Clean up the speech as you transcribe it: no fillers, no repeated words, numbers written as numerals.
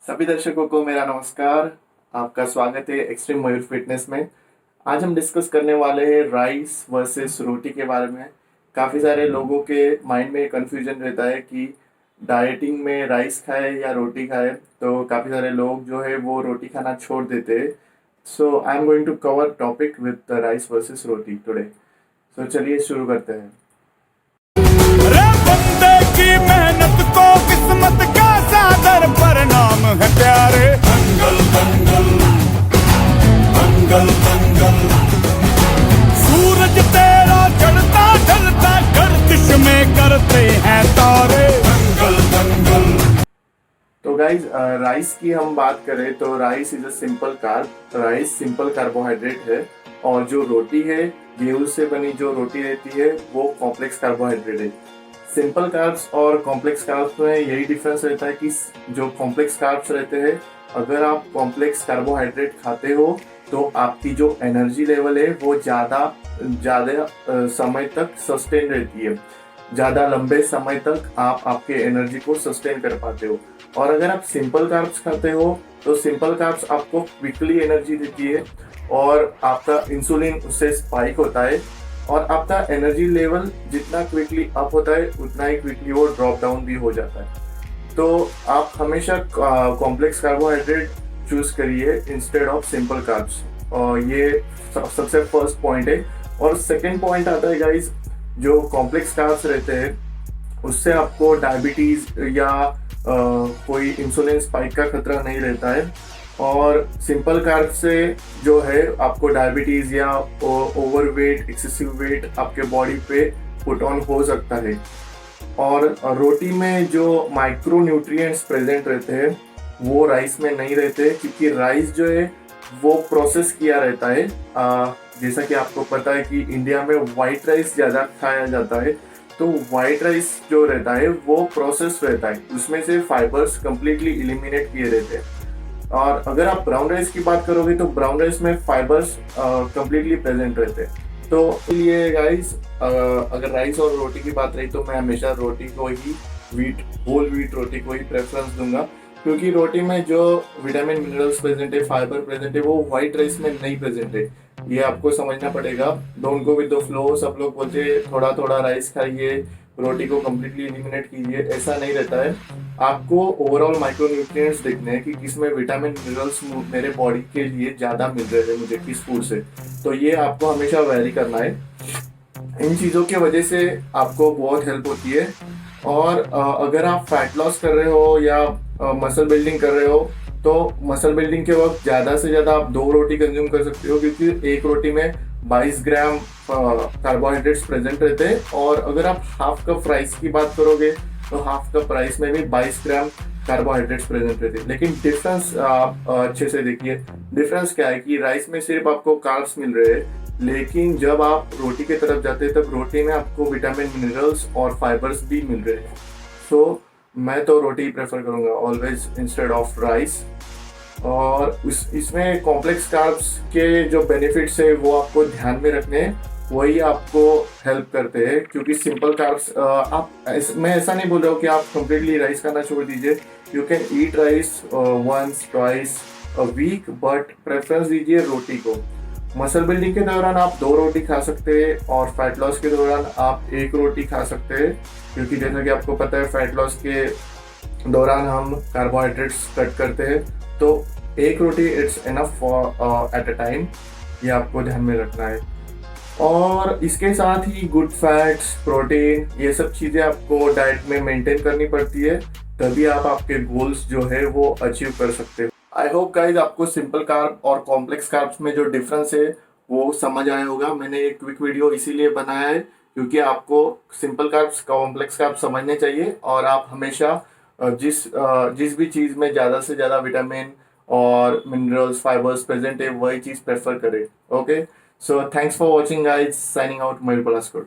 सभी दर्शकों को मेरा नमस्कार। आपका स्वागत है एक्सट्रीम मयूर फिटनेस में। आज हम डिस्कस करने वाले हैं राइस वर्सेस रोटी के बारे में। काफ़ी सारे लोगों के माइंड में कंफ्यूजन रहता है कि डाइटिंग में राइस खाए या रोटी खाए, तो काफ़ी सारे लोग जो है वो रोटी खाना छोड़ देते हैं। So I am going to cover topic with rice versus roti today. सो चलिए शुरू करते हैं। रे बंदे की मेहनत को किस्मत का सादर परिणाम है प्यारे। दंगल दंगल दंगल दंगल, सूरज तेरा चढ़ता ढलता गर्दिश में करते हैं तारे। दंगल दंगल। तो गाइज राइस की हम बात करें तो rice is a simple carb. Rice simple carbohydrate है और जो रोटी है, गेहूं से बनी जो रोटी रहती है वो कॉम्प्लेक्स कार्बोहाइड्रेट है। सिंपल कार्ब्स और कॉम्प्लेक्स कार्ब्स में यही डिफरेंस रहता है कि जो कॉम्प्लेक्स कार्ब्स रहते हैं, अगर आप कॉम्प्लेक्स कार्बोहाइड्रेट खाते हो तो आपकी जो एनर्जी लेवल है वो ज़्यादा ज़्यादा समय तक सस्टेन रहती है। ज़्यादा लंबे समय तक आप आपके एनर्जी को सस्टेन कर पाते हो। और अगर आप सिंपल कार्ब्स खाते हो तो सिंपल कार्ब्स आपको क्विकली एनर्जी देती है और आपका इंसुलिन उससे स्पाइक होता है और आपका एनर्जी लेवल जितना क्विकली अप होता है उतना ही क्विकली वो ड्रॉप डाउन भी हो जाता है। तो आप हमेशा कॉम्प्लेक्स कार्बोहाइड्रेट चूज करिए इंस्टेड ऑफ सिंपल कार्ब्स। और ये सबसे फर्स्ट पॉइंट है। और सेकंड पॉइंट आता है गाइस, जो कॉम्प्लेक्स कार्ब्स रहते हैं उससे आपको डायबिटीज या कोई इंसुलिन स्पाइक का खतरा नहीं रहता है। और सिंपल कार्ब से जो है आपको डायबिटीज या ओवरवेट, एक्सेसिव वेट आपके बॉडी पे पुट ऑन हो सकता है। और रोटी में जो माइक्रो न्यूट्रिएंट्स प्रेजेंट रहते हैं वो राइस में नहीं रहते, क्योंकि राइस जो है वो प्रोसेस किया रहता है। जैसा कि आपको पता है कि इंडिया में वाइट राइस ज़्यादा खाया जाता है, तो वाइट राइस जो रहता है वो प्रोसेस रहता है, उसमें से फाइबर्स कंप्लीटली इलिमिनेट किए रहते हैं। और अगर आप ब्राउन राइस की बात करोगे तो ब्राउन राइस में फाइबर्स कंप्लीटली प्रेजेंट रहते हैं। तो इसलिए गाइस, अगर राइस और रोटी की बात रही तो मैं हमेशा रोटी को ही, होल व्हीट रोटी को ही प्रेफरेंस दूंगा, क्योंकि रोटी में जो विटामिन मिनरल्स प्रेजेंट है, फाइबर प्रेजेंट है, वो व्हाइट राइस में नहीं प्रेजेंट है। ये आपको समझना पड़ेगा। Don't go with the flow. सब लोग बोलते हैं थोड़ा थोड़ा राइस खाइए, रोटी को कम्प्लीटली एलिमिनेट कीजिए, ऐसा नहीं रहता है। आपको ओवरऑल माइक्रो न्यूट्रिएंट्स देखने हैं कि किसमें विटामिन मिनरल्स मेरे बॉडी के लिए ज़्यादा मिल रहे हैं मुझे किस फूड से। तो ये आपको हमेशा वेरी करना है। इन चीज़ों की वजह से आपको बहुत हेल्प होती है। और अगर आप फैट लॉस कर रहे हो या मसल बिल्डिंग कर रहे हो तो मसल बिल्डिंग के वक्त ज़्यादा से ज़्यादा आप 2 रोटी कंज्यूम कर सकते हो, क्योंकि एक रोटी में 22 ग्राम कार्बोहाइड्रेट्स प्रेजेंट रहते हैं। और अगर आप हाफ कप राइस की बात करोगे तो हाफ कप राइस में भी 22 ग्राम कार्बोहाइड्रेट्स प्रेजेंट रहते हैं। लेकिन डिफरेंस आप अच्छे से देखिए। डिफरेंस क्या है कि राइस में सिर्फ आपको कार्ब्स मिल रहे हैं, लेकिन जब आप रोटी की तरफ जाते हैं तब रोटी में आपको विटामिन, मिनरल्स और फाइबर्स भी मिल रहे हैं। सो मैं तो रोटी प्रेफर करूँगा ऑलवेज इंस्टेड ऑफ राइस। और इसमें कॉम्प्लेक्स कार्ब्स के जो बेनिफिट्स है वो आपको ध्यान में रखने हैं, वही आपको हेल्प करते हैं। क्योंकि सिंपल कार्ब्स मैं ऐसा नहीं बोल रहा हूँ कि आप कम्प्लीटली राइस खाना छोड़ दीजिए। You can eat rice once twice a week, but preference दीजिए रोटी को। मसल बिल्डिंग के दौरान आप 2 रोटी खा सकते हैं और फैट लॉस के दौरान आप 1 रोटी खा सकते हैं, क्योंकि जैसा कि आपको पता है फैट लॉस के दौरान हम कार्बोहाइड्रेट्स कट करते हैं। तो 1 roti it's enough for at a time, ये आपको ध्यान में रखना है। और इसके साथ ही गुड फैट्स, प्रोटीन, ये सब चीज़ें आपको डाइट में मेंटेन करनी पड़ती है, तभी आप आपके गोल्स जो है वो अचीव कर सकते हो। आई होप गाइज आपको सिंपल कार्ब और कॉम्प्लेक्स कार्ब्स में जो डिफरेंस है वो समझ आया होगा। मैंने एक क्विक वीडियो इसीलिए बनाया है क्योंकि आपको सिंपल कार्ब्स, कॉम्प्लेक्स कार्ब्स समझने चाहिए और आप हमेशा जिस भी चीज़ में ज़्यादा से ज़्यादा विटामिन और मिनरल्स, फाइबर्स प्रेजेंट है वही चीज़ प्रेफर करें। Okay, so thanks for watching guys. Signing out, Mayur पलास्कोट।